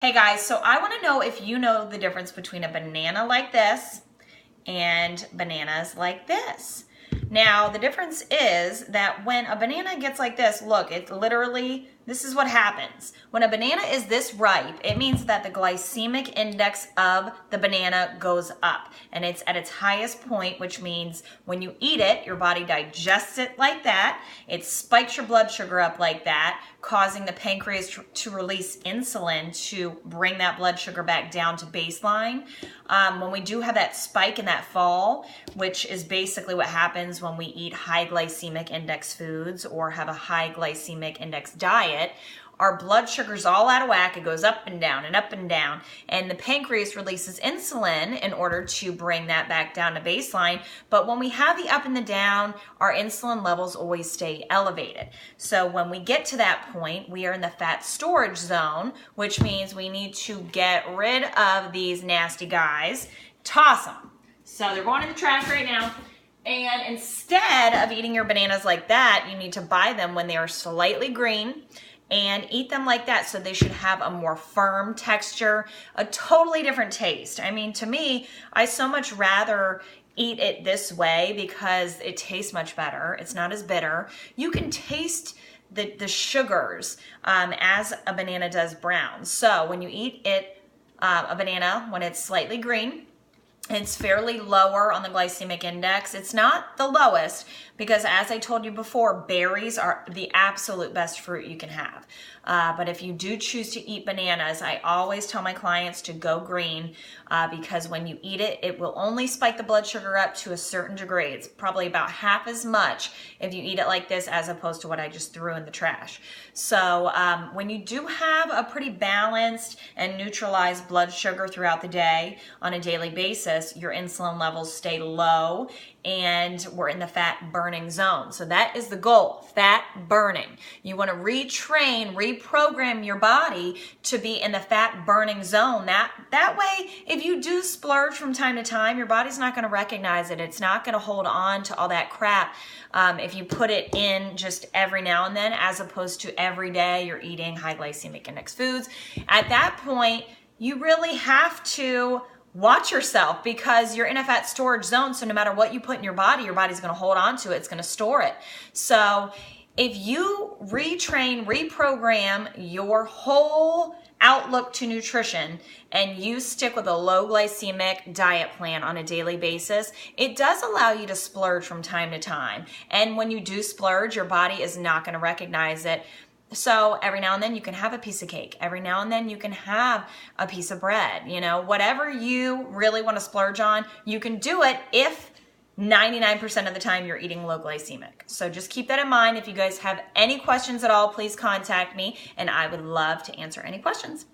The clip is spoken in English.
Hey guys, so I want to know if you know the difference between a banana like this and bananas like this. Now, the difference is that when a banana gets like this, look, it literally, this is what happens. When a banana is this ripe, it means that the glycemic index of the banana goes up and it's at its highest point, which means when you eat it, your body digests it like that. It spikes your blood sugar up like that, causing the pancreas to release insulin to bring that blood sugar back down to baseline. When we do have that spike in that fall, which is basically what happens when we eat high glycemic index foods or have a high glycemic index diet, our blood sugar's all out of whack. It goes up and down and up and down. And the pancreas releases insulin in order to bring that back down to baseline. But when we have the up and the down, our insulin levels always stay elevated. So when we get to that point, we are in the fat storage zone, which means we need to get rid of these nasty guys, toss them. So they're going in the trash right now. And instead of eating your bananas like that, you need to buy them when they are slightly green and eat them like that, so they should have a more firm texture, a totally different taste. I mean, to me, I so much rather eat it this way because it tastes much better. It's not as bitter. You can taste the sugars as a banana does brown. So when you eat it, a banana, when it's slightly green, it's fairly lower on the glycemic index. It's not the lowest because, as I told you before, berries are the absolute best fruit you can have. But if you do choose to eat bananas, I always tell my clients to go green because when you eat it, it will only spike the blood sugar up to a certain degree. It's probably about half as much if you eat it like this as opposed to what I just threw in the trash. So when you do have a pretty balanced and neutralized blood sugar throughout the day on a daily basis, your insulin levels stay low and we're in the fat burning zone. So that is the goal, fat burning. You want to retrain, reprogram your body to be in the fat burning zone. That way, if you do splurge from time to time, your body's not going to recognize it. It's not going to hold on to all that crap if you put it in just every now and then, as opposed to every day you're eating high glycemic index foods. At that point, you really have to watch yourself because you're in a fat storage zone. So no matter what you put in your body's going to hold on to it. It's going to store it. So if you retrain, reprogram your whole outlook to nutrition and you stick with a low glycemic diet plan on a daily basis, it does allow you to splurge from time to time. And when you do splurge, your body is not going to recognize it. So every now and then you can have a piece of cake. Every now and then you can have a piece of bread. You know, whatever you really want to splurge on, you can do it if 99% of the time you're eating low glycemic. So just keep that in mind. If you guys have any questions at all, please contact me and I would love to answer any questions.